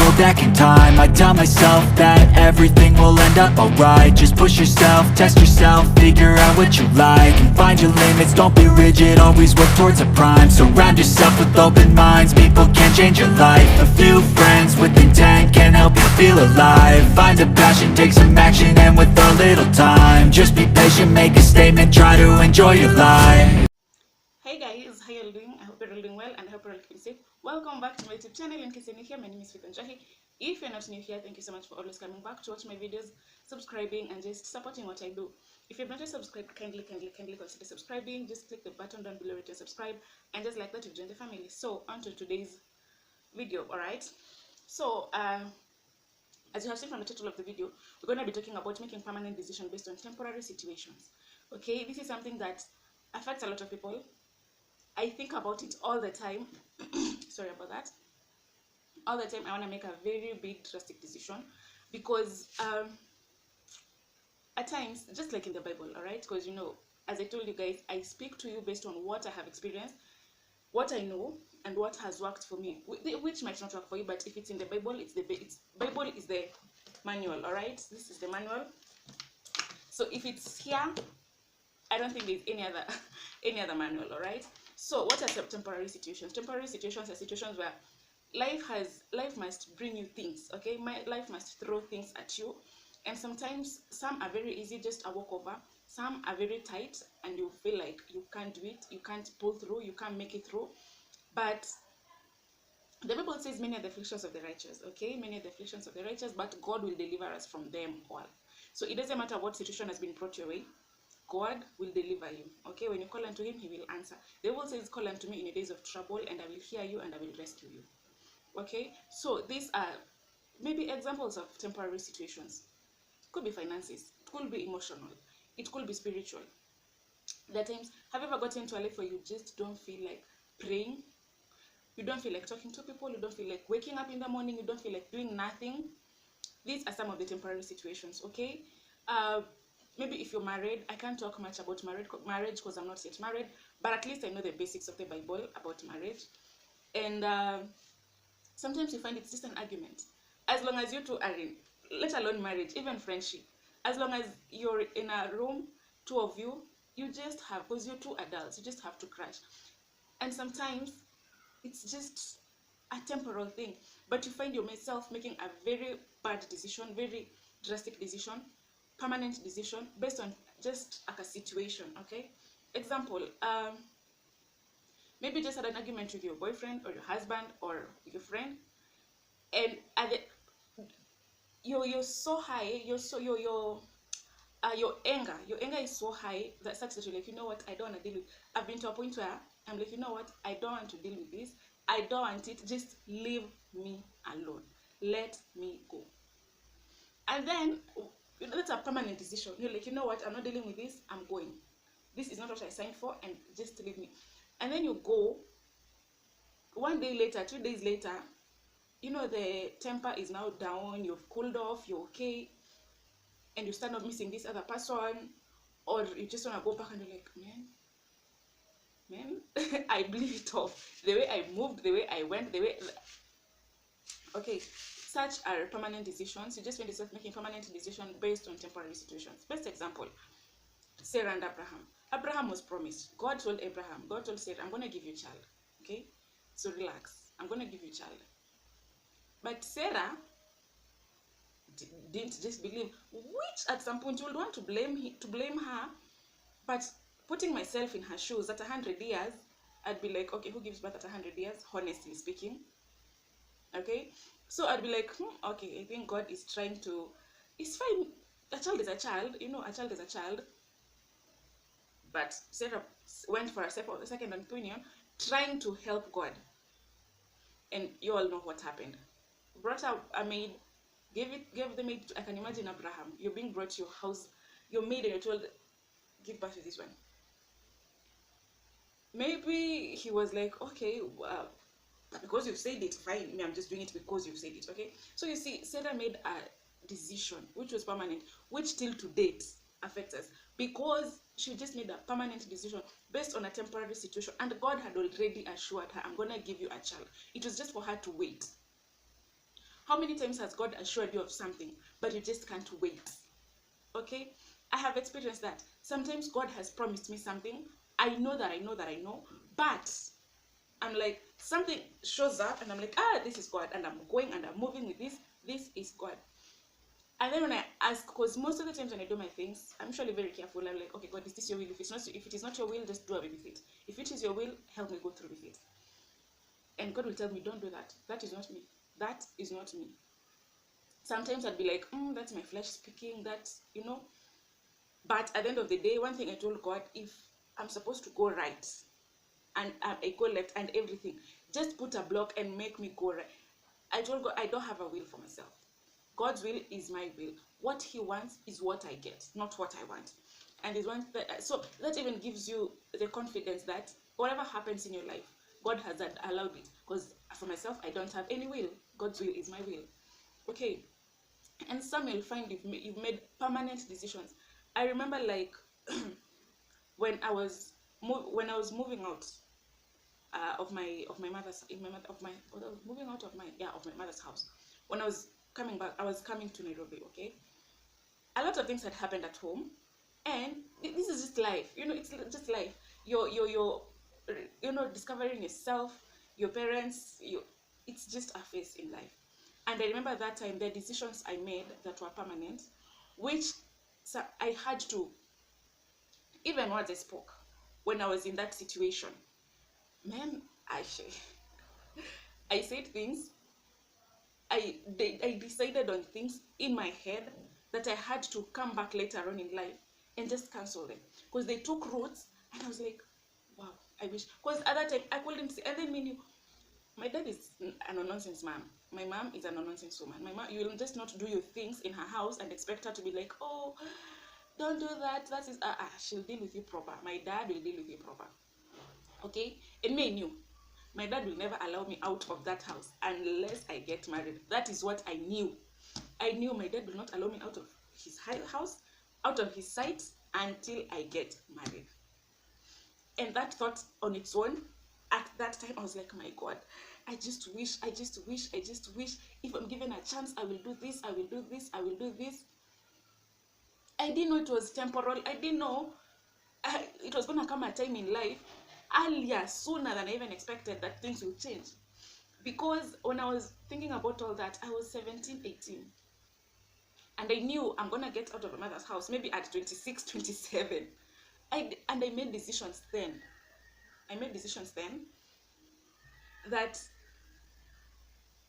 go back in time, I tell myself that everything will end up alright. Just push yourself, test yourself, figure out what you like, and find your limits, don't be rigid, always work towards a prime. Surround yourself with open minds, people can change your life. A few friends with intent can help you feel alive. Find a passion, take some action, and with a little time, just be patient, make a statement, try to enjoy your life. Hey guys, how you all doing? I hope you're all doing well and I hope you're all keeping safe. Welcome back to my YouTube channel. In case you're new here, my name is Faith Njahi. If you're not new here, thank you so much for always coming back to watch my videos, subscribing and just supporting what I do. If you've not yet subscribed, kindly consider subscribing. Just click the button down below to subscribe, and just like that you've joined the family. So on to today's video. Alright, so as you have seen from the title of the video, we're going to be talking about making permanent decisions based on temporary situations. Okay, this is something that affects a lot of people. I think about it all the time. Sorry about that. All the time I want to make a very big drastic decision because at times, just like in the Bible, all right, because you know, as I told you guys, I speak to you based on what I have experienced, what I know, and what has worked for me, which might not work for you, but if it's in the Bible, Bible is the manual. All right, this is the manual. So if it's here, I don't think there's any other manual. All right. So what are temporary situations? Temporary situations are situations where life must bring you things. Okay, life must throw things at you, and sometimes some are very easy, just a walkover. Some are very tight, and you feel like you can't do it, you can't pull through, you can't make it through. But the Bible says many are the afflictions of the righteous. Okay, many are the afflictions of the righteous, but God will deliver us from them all. So it doesn't matter what situation has been brought your way, God will deliver you. Okay, when you call unto him, he will answer. The Bible says, call unto me in the days of trouble, and I will hear you and I will rescue you. Okay, so these are maybe examples of temporary situations. It could be finances, it could be emotional, it could be spiritual. There are times, have you ever gotten into a life where you just don't feel like praying? You don't feel like talking to people, you don't feel like waking up in the morning, you don't feel like doing nothing. These are some of the temporary situations. Okay, maybe if you're married, I can't talk much about marriage because I'm not yet married, but at least I know the basics of the Bible about marriage. And sometimes you find it's just an argument. As long as you two are in, let alone marriage, even friendship, as long as you're in a room, two of you, you just have, because you're two adults, you just have to crash. And sometimes it's just a temporal thing, but you find yourself making a very bad decision, very drastic decision, permanent decision based on just like a situation. Okay, example, maybe you just had an argument with your boyfriend or your husband or your friend, and at the, you're so high, your anger is so high that such that you're like, you know what, I don't want to deal with. I've been to a point where I'm like, you know what, I don't want to deal with this, I don't want it, just leave me alone, let me go. And then, you know, that's a permanent decision. You're like, you know what, I'm not dealing with this, I'm going. This is not what I signed for, and just leave me. And then you go. 1 day later, 2 days later, you know, the temper is now down, you've cooled off, you're okay, and you start not missing this other person, or you just want to go back and you're like, man, I blew it off. The way I moved, the way I went, the way... Okay, such are permanent decisions. You just find yourself making permanent decisions based on temporary situations. Best example, Sarah and Abraham. Abraham was promised. God told Sarah, I'm going to give you a child. Okay, so relax, I'm going to give you a child. But Sarah didn't just believe, which at some point you would want to blame her. But putting myself in her shoes, at 100 years, I'd be like, okay, who gives birth at 100 years? Honestly speaking. Okay, so I'd be like, okay, I think God is trying to, it's fine, a child is a child, you know, a child is a child. But Sarah went for a second opinion, trying to help God. And you all know what happened. Brought out a maid, gave the maid. I can imagine Abraham, you're being brought to your house, your maid, and you're told, give birth to this one. Maybe he was like, okay, because you've said it, fine, I'm just doing it because you've said it. Okay, so you see, Sarah made a decision which was permanent, which till to date affects us, because she just made a permanent decision based on a temporary situation, and God had already assured her, I'm gonna give you a child. It was just for her to wait. How many times has God assured you of something, but you just can't wait? Okay, I have experienced that. Sometimes God has promised me something. I know, but I'm like, something shows up and I'm like, this is God, and I'm going and I'm moving with this. This is God. And then when I ask, because most of the times when I do my things, I'm usually very careful. I'm like, okay, God, is this your will? If it is not your will, just do away with it. If it is your will, help me go through with it. And God will tell me, don't do that. That is not me. That is not me. Sometimes I'd be like, that's my flesh speaking, But at the end of the day, one thing I told God, if I'm supposed to go right and I go left and everything, just put a block and make me go right. I told God, I don't have a will for myself. God's will is my will. What he wants is what I get, not what I want. And is one that, so that even gives you the confidence that whatever happens in your life, God has allowed it. Because for myself, I don't have any will. God's will is my will. Okay. And some will find you've made permanent decisions. I remember like when I was moving out of my mother's moving out of my mother's house. When I was coming back, I was coming to Nairobi. Okay, a lot of things had happened at home, and this is just life. It's just life. You're discovering yourself, your parents. It's just a phase in life. And I remember that time the decisions I made that were permanent, which I had to, even words I spoke when I was in that situation. Man, I said things. I decided on things in my head that I had to come back later on in life and just cancel them because they took roots, and I was like, wow, I wish. Because at that time I couldn't see. And then my dad is a no-nonsense man. My mom is a no-nonsense woman. My mom, you will just not do your things in her house and expect her to be like, oh, don't do that. That is, she'll deal with you proper. My dad will deal with you proper. Okay? And me knew. My dad will never allow me out of that house unless I get married. That is what I knew. I knew my dad will not allow me out of his house, out of his sight, until I get married. And that thought on its own, at that time, I was like, my God, I just wish, if I'm given a chance, I will do this, I will do this, I will do this. I didn't know it was temporal. I didn't know it was going to come a time in life, earlier, sooner than I even expected, that things will change. Because when I was thinking about all that, I was 17, 18. And I knew I'm going to get out of my mother's house, maybe at 26, 27. And I made decisions then. That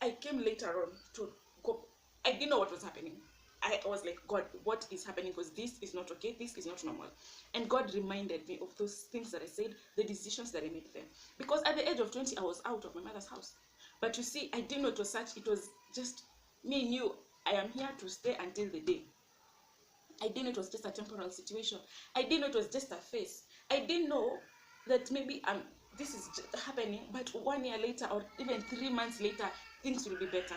I came later on to go. I didn't know what was happening. I was like, God, what is happening? Because this is not okay. This is not normal. And God reminded me of those things that I said, the decisions that I made then. Because at the age of 20, I was out of my mother's house. But you see, I didn't know it was such. It was just, me knew I am here to stay until the day. I didn't know it was just a temporal situation. I didn't know it was just a phase. I didn't know that maybe this is happening, but 1 year later or even 3 months later, things will be better.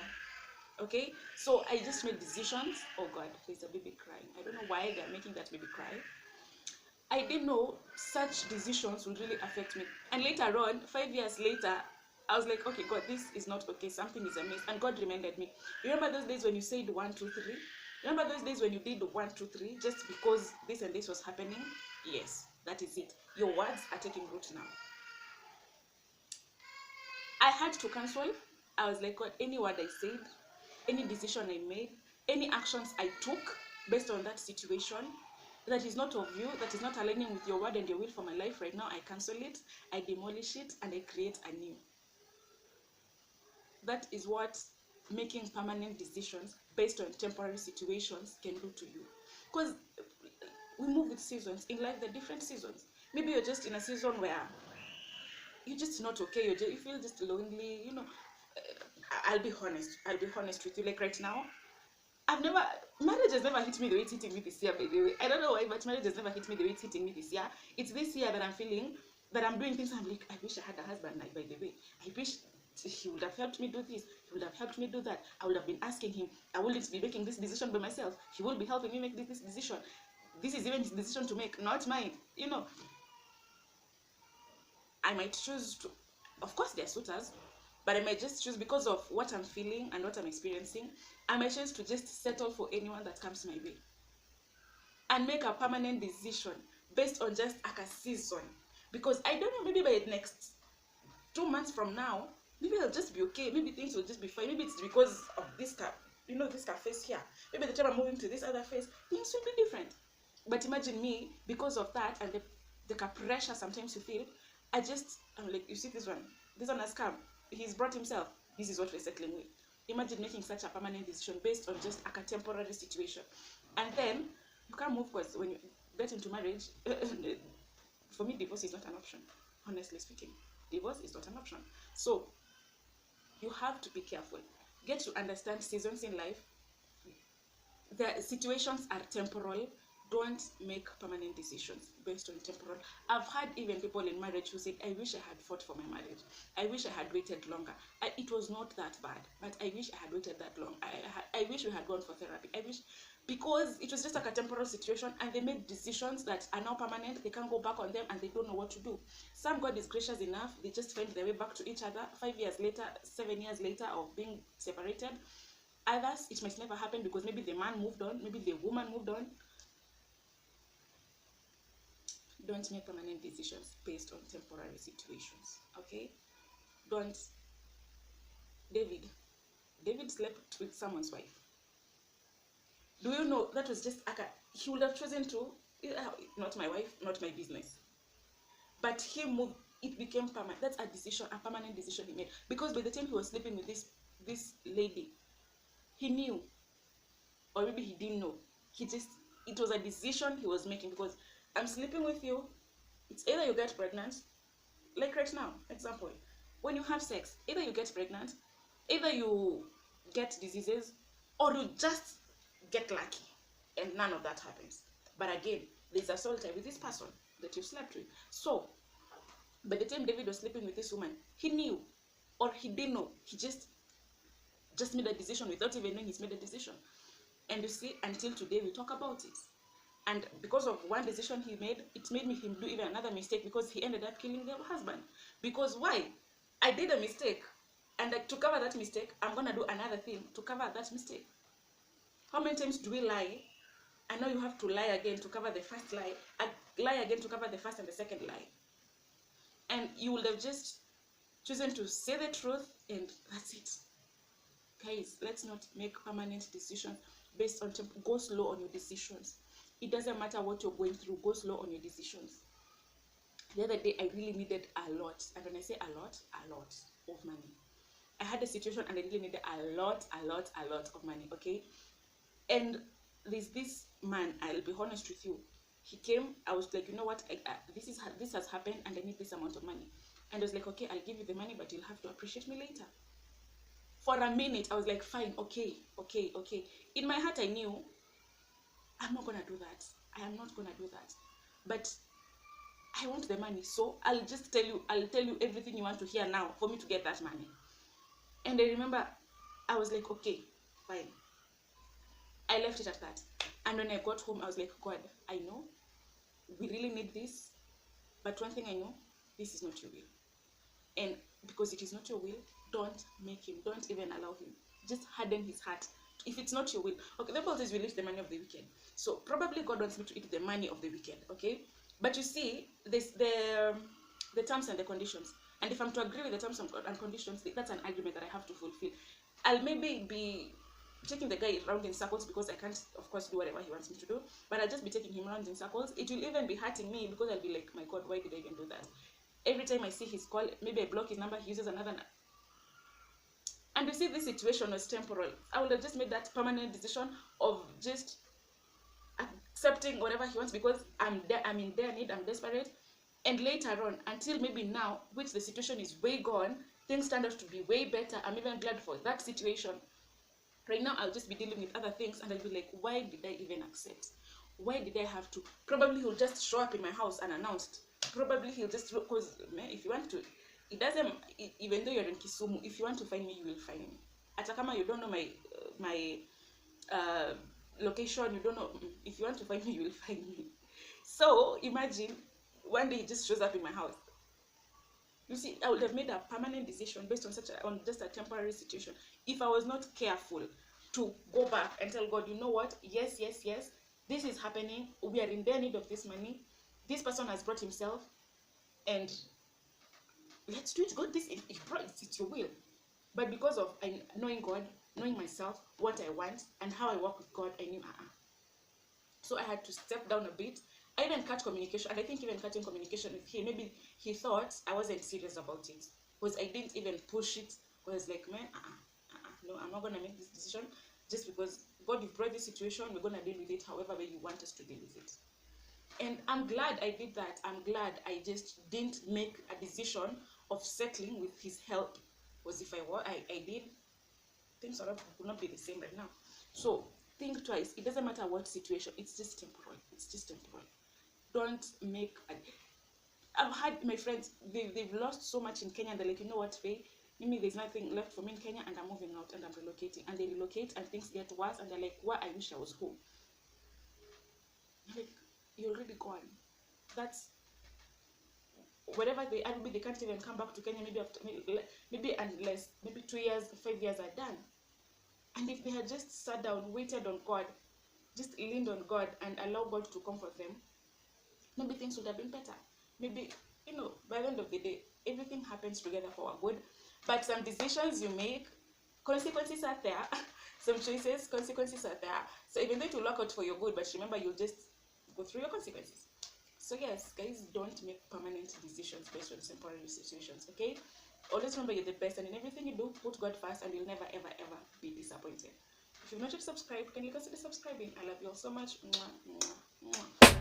Okay, so I just made decisions. Oh God, there's a baby crying. I don't know why they're making that baby cry. I didn't know such decisions would really affect me. And later on, 5 years later, I was like, okay, God, this is not okay. Something is amiss. And God reminded me. Remember those days when you said 1, 2, 3? Remember those days when you did 1, 2, 3 just because this and this was happening? Yes, that is it. Your words are taking root now. I had to cancel. I was like, God, any word I said, any decision I made, any actions I took based on that situation that is not of you, that is not aligning with your word and your will for my life right now, I cancel it, I demolish it, and I create anew. That is what making permanent decisions based on temporary situations can do to you. Because we move with seasons. In life, there are different seasons. Maybe you're just in a season where you're just not okay, you feel just lonely, I'll be honest with you. Like right now, marriage has never hit me the way it's hitting me this year, by the way. I don't know why, but marriage has never hit me the way it's hitting me this year. It's this year that I'm feeling that I'm doing things. I'm like, I wish I had a husband, like, by the way. I wish he would have helped me do this. He would have helped me do that. I would have been asking him. I wouldn't be making this decision by myself. He will be helping me make this decision. This is even his decision to make, not mine. I might choose to, of course there are suitors, But I might just choose, because of what I'm feeling and what I'm experiencing, I might choose to just settle for anyone that comes my way and make a permanent decision based on just like a season. Because I don't know, maybe by the next 2 months from now, maybe I'll just be okay. Maybe things will just be fine. Maybe it's because of this car, this car face here. Maybe the time I'm moving to this other face, things will be different. But imagine me, because of that and the pressure sometimes you feel, I'm like, you see this one has come. He's brought himself. This is what we're settling with. Imagine making such a permanent decision based on just like a temporary situation. And then you can't move, because when you get into marriage, for me, divorce is not an option, honestly speaking. Divorce is not an option. So you have to be careful. Get to understand seasons in life. The situations are temporal. Don't make permanent decisions based on temporal. I've had even people in marriage who said, I wish I had fought for my marriage. I wish I had waited longer. It was not that bad, but I wish I had waited that long. I wish we had gone for therapy. Because it was just like a temporal situation, and they made decisions that are now permanent. They can't go back on them, and they don't know what to do. Some, God is gracious enough, they just find their way back to each other 5 years later, 7 years later of being separated. Others, it might never happen, because maybe the man moved on, maybe the woman moved on. Don't make permanent decisions based on temporary situations, okay? Don't. David slept with someone's wife. Do you know that was just he would have chosen to, not my wife, not my business. But he moved, it became permanent. That's a permanent decision he made. Because by the time he was sleeping with this lady, he knew, or maybe he didn't know. It was a decision he was making, because I'm sleeping with you. It's either you get pregnant, like right now, example, when you have sex, either you get pregnant, either you get diseases, or you just get lucky, and none of that happens. But again, there's a soul tie with this person that you slept with. So, by the time David was sleeping with this woman, he knew, or he didn't know. He just made a decision without even knowing he's made a decision. And you see, until today, we talk about it. And because of one decision he made, it made him do even another mistake, because he ended up killing their husband. Because why? I did a mistake, and to cover that mistake, I'm going to do another thing to cover that mistake. How many times do we lie? I know you have to lie again to cover the first lie, and lie again to cover the first and the second lie. And you would have just chosen to say the truth, and that's it. Guys, let's not make permanent decisions based on go slow on your decisions. It doesn't matter what you're going through, go slow on your decisions. The other day, I really needed a lot. And when I say a lot of money. I had a situation and I really needed a lot of money, okay? And there's this man, I'll be honest with you. He came, I was like, you know what, this has happened and I need this amount of money. And I was like, okay, I'll give you the money, but you'll have to appreciate me later. For a minute, I was like, fine, okay. In my heart, I knew, I'm not gonna do that. I am not gonna do that. But I want the money, so I'll tell you everything you want to hear now for me to get that money. And I remember, I was like, okay, fine. I left it at that. And when I got home, I was like, God, I know we really need this, but one thing I know, this is not your will. And because it is not your will, don't even allow him. Just harden his heart. If it's not your will, okay, the Bible says we eat the money of the wicked. So probably God wants me to eat the money of the wicked, okay? But you see, there's the terms and the conditions. And if I'm to agree with the terms and conditions, that's an agreement that I have to fulfill. I'll maybe be taking the guy around in circles, because I can't, of course, do whatever he wants me to do. But I'll just be taking him around in circles. It will even be hurting me, because I'll be like, my God, why did I even do that? Every time I see his call, maybe I block his number, he uses another. And you see, this situation was temporal. I would have just made that permanent decision of just accepting whatever he wants, because I'm in dire need, I'm desperate. And later on, until maybe now, which the situation is way gone, things turned out to be way better. I'm even glad for that situation. Right now, I'll just be dealing with other things, and I'll be like, why did I even accept? Why did I have to? Probably he'll just show up in my house unannounced. Probably he'll just, because if you want to, it doesn't, even though you're in Kisumu, if you want to find me, you will find me. Atakama, you don't know my location, you don't know, if you want to find me, you will find me. So imagine one day he just shows up in my house. You see, I would have made a permanent decision based on on just a temporary situation if I was not careful to go back and tell God, you know what? Yes, this is happening. We are in their need of this money. This person has brought himself, and let's do it. God, it's your will. But because of knowing God, knowing myself, what I want, and how I work with God, I knew, So I had to step down a bit. I even cut communication, and I think even cutting communication with him, maybe he thought I wasn't serious about it, because I didn't even push it. Because like, man, no, I'm not gonna make this decision just because God, you've brought this situation. We're gonna deal with it however way you want us to deal with it. And I'm glad I did that. I'm glad I just didn't make a decision of settling with his help. Because if I did, things would not be the same right now. So think twice. It doesn't matter what situation. It's just temporal. It's just temporal. Don't make. I've had my friends. They've lost so much in Kenya. And they're like, you know what, Faye? Maybe there's nothing left for me in Kenya, and I'm moving out, and I'm relocating. And they relocate, and things get worse, and they're like, "Why? I wish I was home." Like, you're already gone. That's whatever they are. Maybe they can't even come back to Kenya. Maybe after maybe unless maybe 2 years, 5 years are done. And if they had just sat down, waited on God, just leaned on God and allowed God to comfort them, maybe things would have been better. Maybe, by the end of the day, everything happens together for our good. But some decisions you make, consequences are there. Some choices, consequences are there. So even though it will work out for your good, but remember, you'll just go through your consequences. So yes, guys, don't make permanent decisions based on temporary situations, okay? Always remember you're the best, and in everything you do, put God first, and you'll never, ever, ever be disappointed. If you've not yet subscribed, can you consider subscribing? I love you all so much. Mwah, mwah, mwah.